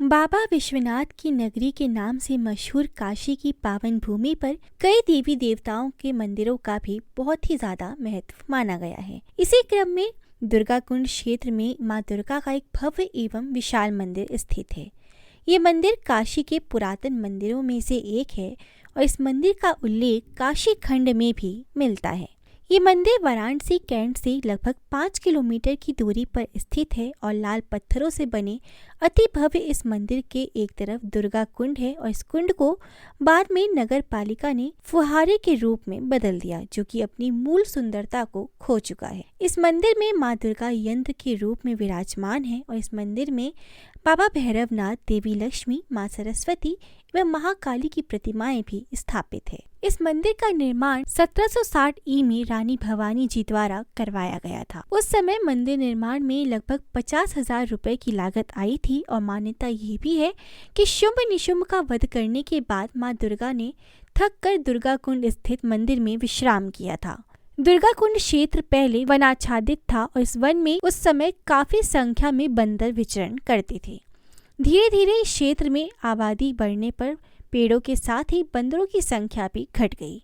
बाबा विश्वनाथ की नगरी के नाम से मशहूर काशी की पावन भूमि पर कई देवी देवताओं के मंदिरों का भी बहुत ही ज्यादा महत्व माना गया है। इसी क्रम में दुर्गा कुंड क्षेत्र में मां दुर्गा का एक भव्य एवं विशाल मंदिर स्थित है। ये मंदिर काशी के पुरातन मंदिरों में से एक है और इस मंदिर का उल्लेख काशी खंड में भी मिलता है। ये मंदिर वाराणसी कैंट से लगभग 5 किलोमीटर की दूरी पर स्थित है और लाल पत्थरों से बने अति भव्य इस मंदिर के एक तरफ दुर्गा कुंड है और इस कुंड को बाद में नगर पालिका ने फुहारे के रूप में बदल दिया, जो कि अपनी मूल सुंदरता को खो चुका है। इस मंदिर में मां दुर्गा यंत्र के रूप में विराजमान है और इस मंदिर में बाबा भैरवनाथ, देवी लक्ष्मी, मां सरस्वती एवं महाकाली की प्रतिमाएं भी स्थापित है। इस मंदिर का निर्माण 1760 ई में रानी भवानी जी द्वारा करवाया गया था। उस समय मंदिर निर्माण में लगभग 50,000 रुपए की लागत आई थी और मान्यता ये भी है कि शुंभ निशुंभ का वध करने के बाद मां दुर्गा ने थक कर दुर्गा कुंड स्थित मंदिर में विश्राम किया था। दुर्गा कुंड क्षेत्र पहले वनाच्छादित था और इस वन में उस समय काफी संख्या में बंदर विचरण करते थे। धीरे धीरे इस क्षेत्र में आबादी बढ़ने पर पेड़ों के साथ ही बंदरों की संख्या भी घट गई।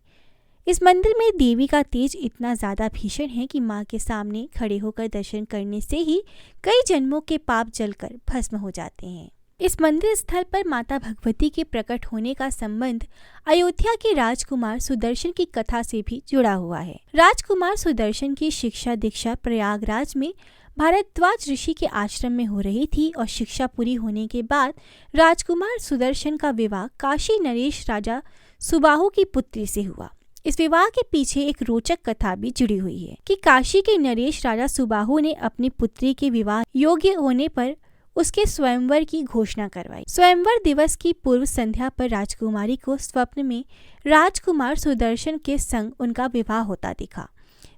इस मंदिर में देवी का तेज इतना ज्यादा भीषण है कि मां के सामने खड़े होकर दर्शन करने से ही कई जन्मों के पाप जलकर भस्म हो जाते हैं। इस मंदिर स्थल पर माता भगवती के प्रकट होने का संबंध अयोध्या के राजकुमार सुदर्शन की कथा से भी जुड़ा हुआ है। राजकुमार सुदर्शन की शिक्षा दीक्षा प्रयागराज में भारद्वाज ऋषि के आश्रम में हो रही थी और शिक्षा पूरी होने के बाद राजकुमार सुदर्शन का विवाह काशी नरेश राजा सुबाहु की पुत्री से हुआ। इस विवाह के पीछे एक रोचक कथा भी जुड़ी हुई है कि काशी के नरेश राजा सुबाहु ने अपनी पुत्री के विवाह योग्य होने पर उसके स्वयंवर की घोषणा करवाई। स्वयंवर दिवस की पूर्व संध्या पर राजकुमारी को स्वप्न में राजकुमार सुदर्शन के संग उनका विवाह होता दिखा।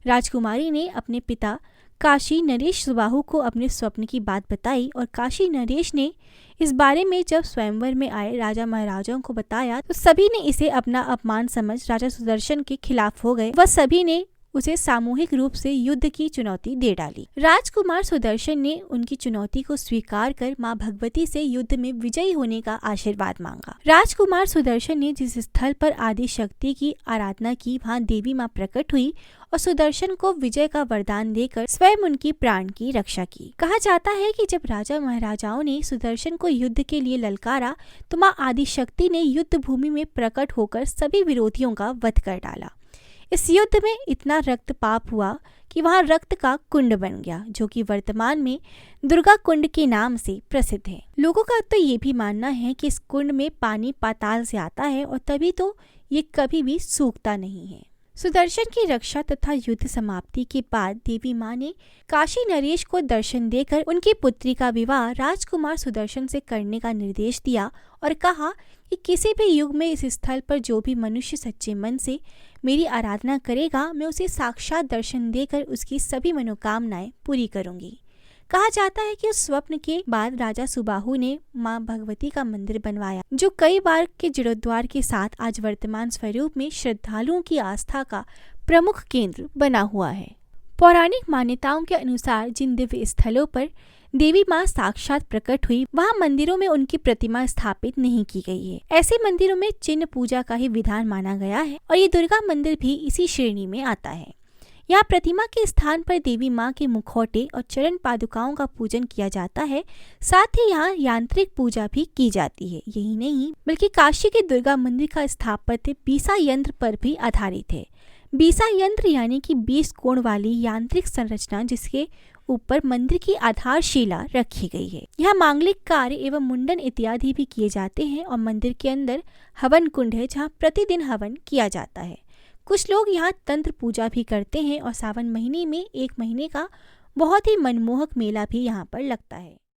राजकुमारी ने अपने पिता काशी नरेश सुबाहु को अपने स्वप्न की बात बताई और काशी नरेश ने इस बारे में जब स्वयंवर में आए राजा महाराजाओं को बताया तो सभी ने इसे अपना अपमान समझ राजा सुदर्शन के खिलाफ हो गए। वह सभी ने उसे सामूहिक रूप से युद्ध की चुनौती दे डाली। राजकुमार सुदर्शन ने उनकी चुनौती को स्वीकार कर मां भगवती से युद्ध में विजयी होने का आशीर्वाद मांगा। राजकुमार सुदर्शन ने जिस स्थल पर आदि शक्ति की आराधना की, वहां देवी मां प्रकट हुई और सुदर्शन को विजय का वरदान देकर स्वयं उनकी प्राण की रक्षा की। कहा जाता है कि जब राजा महाराजाओं ने सुदर्शन को युद्ध के लिए ललकारा तो मां आदि शक्ति ने युद्ध भूमि में प्रकट होकर सभी विरोधियों का वध कर डाला। इस युद्ध में इतना रक्तपात हुआ कि वहां रक्त का कुंड बन गया, जो कि वर्तमान में दुर्गा कुंड के नाम से प्रसिद्ध है। लोगों का तो ये भी मानना है कि इस कुंड में पानी पाताल से आता है और तभी तो ये कभी भी सूखता नहीं है। सुदर्शन की रक्षा तथा युद्ध समाप्ति के बाद देवी मां ने काशी नरेश को दर्शन देकर उनकी पुत्री का विवाह राजकुमार सुदर्शन से करने का निर्देश दिया और कहा कि किसी भी युग में इस स्थल पर जो भी मनुष्य सच्चे मन से मेरी आराधना करेगा, मैं उसे साक्षात दर्शन देकर उसकी सभी मनोकामनाएं पूरी करूंगी। कहा जाता है कि उस स्वप्न के बाद राजा सुबाहु ने मां भगवती का मंदिर बनवाया, जो कई बार के जीर्णोद्धार के साथ आज वर्तमान स्वरूप में श्रद्धालुओं की आस्था का प्रमुख केंद्र बना हुआ है। पौराणिक मान्यताओं के अनुसार जिन दिव्य स्थलों पर देवी मां साक्षात प्रकट हुई, वहां मंदिरों में उनकी प्रतिमा स्थापित नहीं की गई है। ऐसे मंदिरों में चिन्ह पूजा का ही विधान माना गया है और ये दुर्गा मंदिर भी इसी श्रेणी में आता है। यहाँ प्रतिमा के स्थान पर देवी मां के मुखौटे और चरण पादुकाओं का पूजन किया जाता है। साथ ही यहाँ यांत्रिक पूजा भी की जाती है। यही नहीं बल्कि काशी के दुर्गा मंदिर का स्थापत्य बीसा यंत्र पर भी आधारित है। बीसा यंत्र यानी कि 20 कोण वाली यांत्रिक संरचना, जिसके ऊपर मंदिर की आधारशिला रखी गई है। यहाँ मांगलिक कार्य एवं मुंडन इत्यादि भी किए जाते हैं और मंदिर के अंदर हवन कुंड है, जहाँ प्रतिदिन हवन किया जाता है। कुछ लोग यहाँ तंत्र पूजा भी करते हैं और सावन महीने में 1 महीने का बहुत ही मनमोहक मेला भी यहाँ पर लगता है।